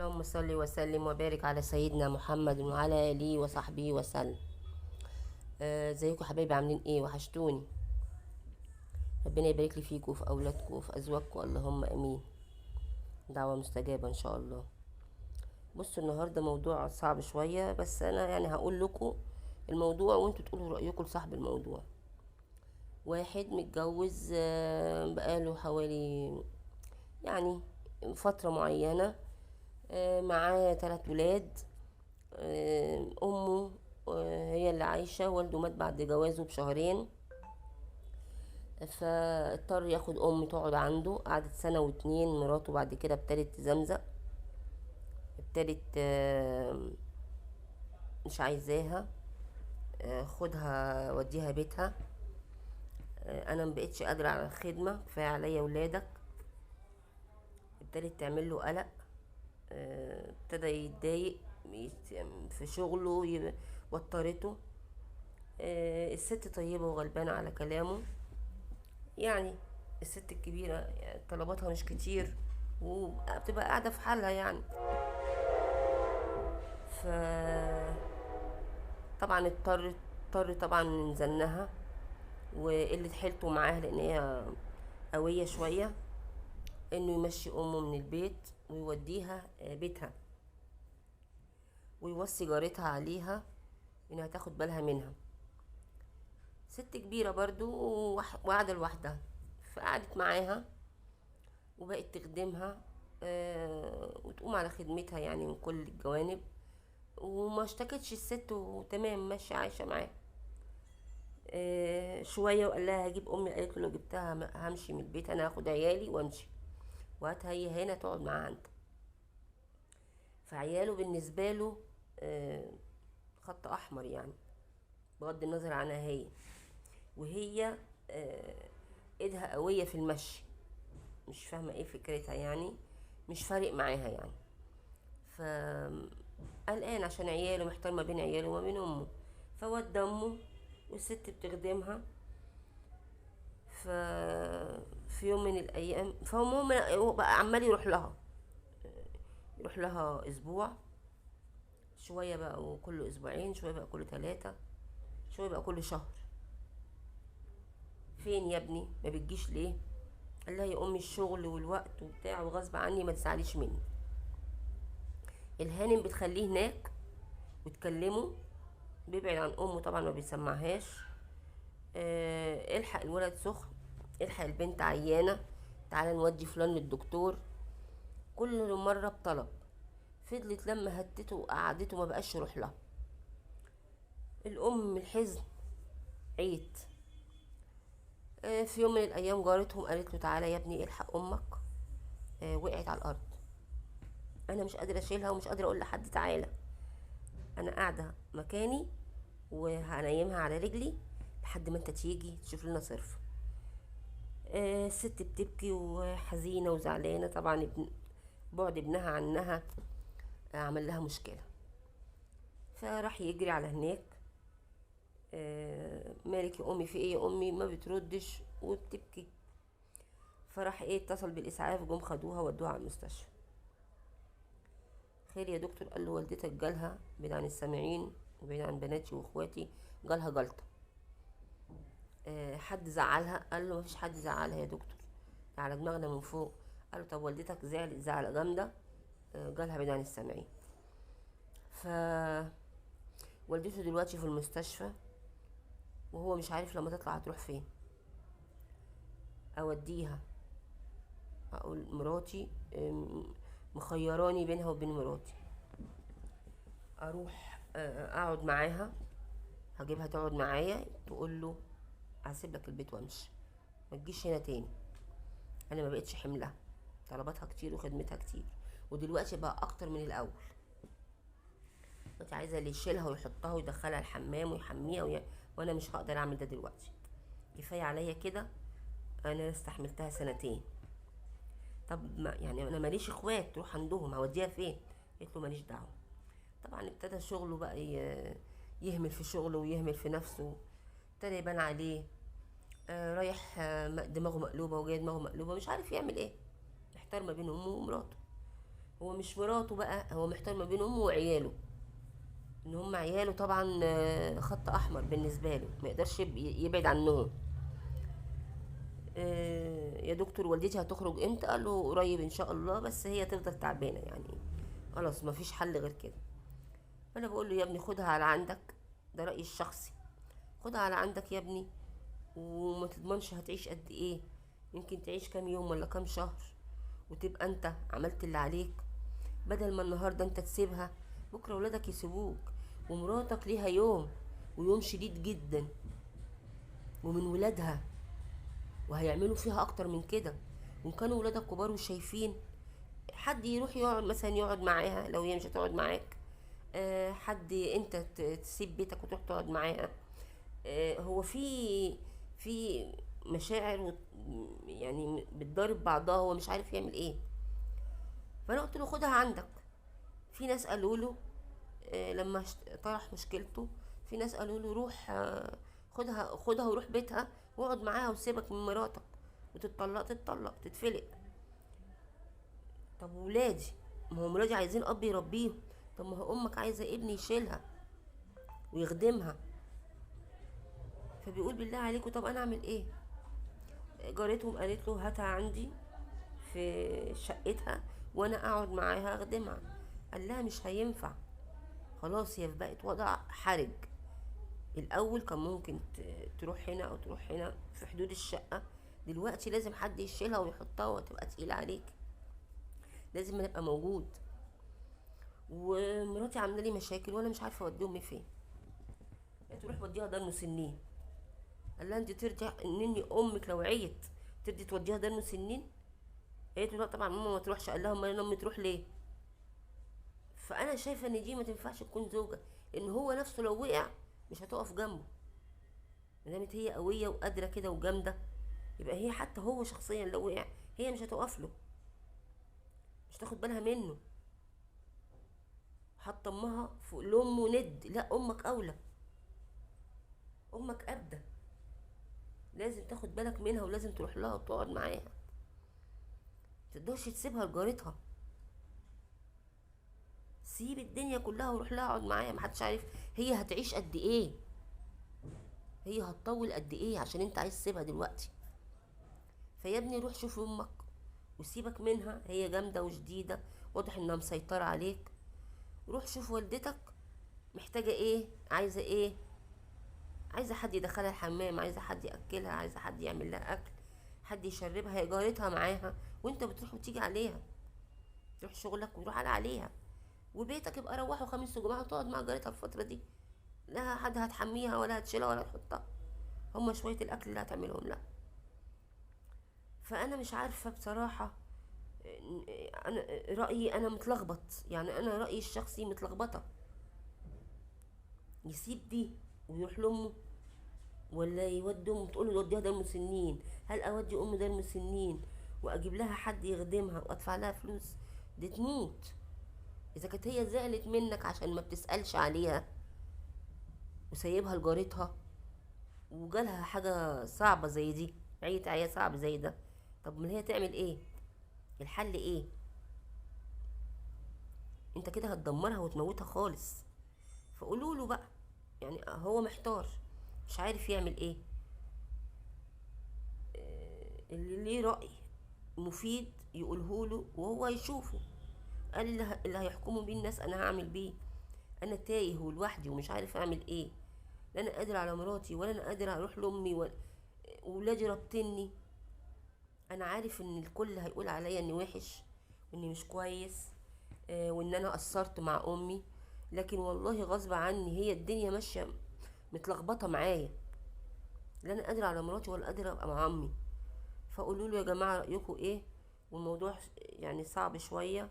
اللهم صل وسلم وبارك على سيدنا محمد وعلى آله وصحبه وسلم. ازيكم حبايبي، عاملين ايه؟ وحشتوني. ربنا يبارك لي فيكم وفي اولادكم وفي ازواجكم، اللهم امين. دعوة مستجابة ان شاء الله. بصوا، النهارده موضوع صعب شوية، بس انا يعني هقول لكم الموضوع وانتوا تقولوا رأيكم لصاحب الموضوع. واحد متجوز بقاله حوالي يعني فترة معينة، معاه 3 ولاد. امه هي اللي عايشة، والده مات بعد جوازه بشهرين، فاضطر ياخد امي تقعد عنده. قعدت سنة واتنين، مراته بعد كده ابتدت تزمزق، ابتدت مش عايزاها. خدها وديها بيتها. انا مبقتش قادرة على الخدمة، كفاية عليا ولادك. ابتدت تعمل له قلق. ابتدى يتضايق في شغله، وترته. الست طيبة وغلبانة على كلامه، يعني الست الكبيرة يعني طلباتها مش كتير، وبتبقى قاعدة في حالها يعني. ف طبعا اضطر طبعا من زنها وقلة حيلته معاها، لان هي قوية شوية، انه يمشي امه من البيت ويوديها بيتها، ويوصي جارتها عليها انها تاخد بالها منها. ست كبيرة برضو وقاعدة لوحدها، فقعدت معاها وبقت تخدمها، وتقوم على خدمتها يعني من كل الجوانب. وما اشتكتش الست، وتمام ماشية عايشة معاه. شوية وقال لها هجيب امي، قالت له لو جبتها همشي من البيت، انا هاخد عيالي وامشي، وهاتها هي هنا تقعد معاه انت. فعياله بالنسبة له خط احمر يعني، بغض النظر عنها هي. وهي ايدها قوية في المشي، مش فاهمة ايه فكرتها يعني، مش فارق معاها يعني. ف قلقان عشان عياله، محتار ما بين عياله وما بين امه، فود امه والست بتخدمها. ف في يوم من الايام، فالمهم هو بقى عمال يروح لها اسبوع، شويه بقى كل اسبوعين، شويه بقى كل 3، شويه بقى كل شهر. فين يا ابني؟ ما بتجيش ليه؟ قال لها يا امي الشغل والوقت وبتاع وغصب عني، ما تزعليش مني. الهانم بتخليه هناك وتكلمه، بيبعد عن امه طبعا، ما بيسمعهاش. الحق الولد سخن، الحق البنت عيانه، تعالى نودي فلان للدكتور. كل مره بطلب. فضلت لما هدته وقعدته ما بقاش يروح لها. الام من الحزن عيت. في يوم من الايام جارتهم قالت له تعالى يا ابني الحق امك، وقعت على الارض. انا مش قادره اشيلها ومش قادره اقول لحد تعالى، انا قاعده مكاني وهنيمها على رجلي لحد ما انت تيجي تشوف لنا صرف. الست بتبكي وحزينه وزعلانه طبعا. بعد ابنها عنها عمل لها مشكله، فراح يجري على هناك. مالك يا امي؟ في ايه يا امي؟ ما بتردش وبتبكي. فراح اتصل بالاسعاف، جم خدوها ودوها على المستشفى. خير يا دكتور؟ قال له والدتك جالها، بعيد عن السامعين وبعيد عن بناتي واخواتي، جالها جلطه. حد زعلها؟ قال له مفيش حد زعلها يا دكتور، على دماغنا من فوق. قال له طب والدتك زعلت زعلة جامدة؟ جالها بعيد عن السامعين. ف والدته دلوقتي في المستشفى، وهو مش عارف لما تطلع هتروح فين. اوديها، اقول مراتي مخيراني بينها وبين مراتي، اروح اقعد معاها، هجيبها تقعد معايا، تقول له هسيب لك البيت وامشي، ما تجيش هنا تاني. انا ما بقتش حملها، طلباتها كتير وخدمتها كتير، ودلوقتي بقى اكتر من الاول. انت عايزه اللي يشيلها ويحطها ويدخلها الحمام ويحميها وانا مش هقدر اعمل ده دلوقتي، كفايه عليا كده. انا استحملتها 2 سنين. طب ما يعني انا ماليش اخوات تروح عندهم، هوديها فين؟ قلت له ماليش دعوه. طبعا ابتدى شغله بقى يهمل في شغله ويهمل في نفسه، ابتدى يبان عليه رايح دماغه مقلوبه وجاي دماغه مقلوبه، مش عارف يعمل ايه، محتار ما بين امه ومراته. هو مش مراته بقى، هو محتار ما بين امه وعياله، ان هم عياله طبعا خط احمر بالنسبه له، ما يقدرش يبعد عنهم. يا دكتور والدتي هتخرج امتى؟ قال له قريب ان شاء الله، بس هي تفضل تعبانه يعني، خلاص ما فيش حل غير كده. فانا بقول له يا ابني خدها على عندك، ده رايي الشخصي، خدها على عندك يا ابني، وما تضمنش هتعيش قد ايه، يمكن تعيش كام يوم ولا كام شهر، وتبقى انت عملت اللي عليك. بدل ما النهارده انت تسيبها، بكره ولادك يسيبوك، ومراتك ليها يوم، ويوم شديد جدا، ومن ولادها، وهيعملوا فيها اكتر من كده. وان كانوا ولادك كبار وشايفين، حد يروح يقعد مثلا، يقعد معاها لو هي مش هتقعد معاك، حد انت تسيب بيتك وتروح تقعد معاها. هو في مشاعر يعني بتضارب بعضها، هو مش عارف يعمل ايه. فانا قلت له خدها عندك. في ناس قالوا له لما طرح مشكلته، في ناس قالوا له روح خدها وروح بيتها واقعد معاها وسيبك من مراتك، وتتطلق تتطلق تتفلق. طب ولادي، ما هو ولادي عايزين اب يربيهم، طب ما هو امك عايزه ابني يشيلها ويخدمها. فبيقول بالله عليكم طب انا اعمل ايه؟ جارتهم قالت له هاتها عندي في شقتها وانا اقعد معاها اخدمها. قال لها مش هينفع، خلاص هي بقت وضع حرج. الاول كان ممكن تروح هنا او تروح هنا في حدود الشقة، دلوقتي لازم حد يشيلها ويحطها وتبقى تقيلة عليك، لازم نبقى موجود. ومراتي عامله لي مشاكل وانا مش عارفه اودي امي فين. تروح وديها دار مسنين. قال لها انت ترجع انني امك لو عيت ترضي توديها دار مسنين؟ قالت له لا طبعا ماما ما تروحش. قال لها امال امي تروح ليه؟ فانا شايفه ان دي ما تنفعش تكون زوجه، لان هو نفسه لو وقع مش هتقف جنبه. ما دامت هي قويه وقادره كده وجامده، يبقى هي حتى هو شخصيا لو وقع هي مش هتقف له، مش تاخد بالها منه. حط امها فوق لامه ند، لا امك اولى، امك ابدا، لازم تاخد بالك منها ولازم تروح لها وتقعد معاها، متقدرش تسيبها لجارتها. سيب الدنيا كلها وروح لها اقعد معاها، محدش عارف هي هتعيش قد ايه، هي هتطول قد ايه عشان انت عايز تسيبها دلوقتي. فيا ابني روح شوف امك وسيبك منها، هي جامده وشديده، واضح انها مسيطره عليك. روح شوف والدتك محتاجه ايه، عايزه ايه، عايزه حد يدخلها الحمام، عايزه حد ياكلها، عايزه حد يعمل لها اكل، حد يشربها، هي جارتها معاها وانت بتروح وتيجي عليها، تروح شغلك وتروح عليها. وبيتك يبقى روحوا خميس وجمعه وتقعد مع جارتها الفتره دي، لا حد هتحميها ولا هتشيلها ولا تحطها، هما شويه الاكل اللي هتعملهم لها. فانا مش عارفه بصراحه، انا رايي انا متلخبط، يعني انا رايي الشخصي متلخبطه. يسيب دي ويروح لامه، ولا يودي امه تقول له وديها دار مسنين؟ هل اودي ام دار مسنين واجيب لها حد يخدمها وادفع لها فلوس؟ دي تموت. اذا كانت هي زعلت منك عشان ما بتسالش عليها وسايبها لجارتها، وجالها حاجه صعبه زي دي، عيا صعب زي ده، طب ما هي تعمل ايه؟ الحل ايه؟ انت كده هتدمرها وتموتها خالص. فقولوا له بقى، يعني هو محتار مش عارف يعمل ايه. اللي ليه رأي مفيد يقوله له وهو يشوفه. قال اللي هيحكموا بيه الناس انا هعمل بيه. انا تايه ولوحدي ومش عارف اعمل ايه، لا انا قادر على مراتي ولا انا قادر اروح لامي وولادي رابطني. انا عارف ان الكل هيقول عليا اني وحش واني مش كويس، وان انا قصرت مع امي، لكن والله غصب عني هي الدنيا ماشيه متلخبطه معايا، لا انا قادر على مراتي ولا قادر ابقى مع امي. فقولوا له يا جماعه رايكم ايه. والموضوع يعني صعب شويه،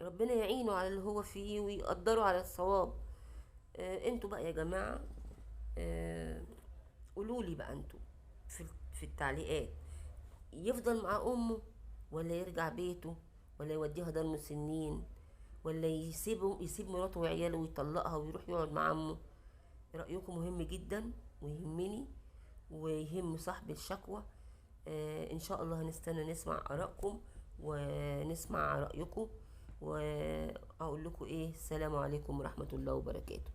ربنا يعينه على اللي هو فيه ويقدره على الصواب. انتوا بقى يا جماعه قولوا لي بقى انتوا في التعليقات، يفضل مع امه ولا يرجع بيته ولا يوديها دار مسنين، ولا يسيب مراته وعياله ويطلقها ويروح يقعد مع عمه؟ رأيكم مهم جدا ويهمني ويهم صاحب الشكوى. ان شاء الله هنستنى نسمع آرائكم ونسمع رأيكم، واقول لكم ايه، السلام عليكم ورحمة الله وبركاته.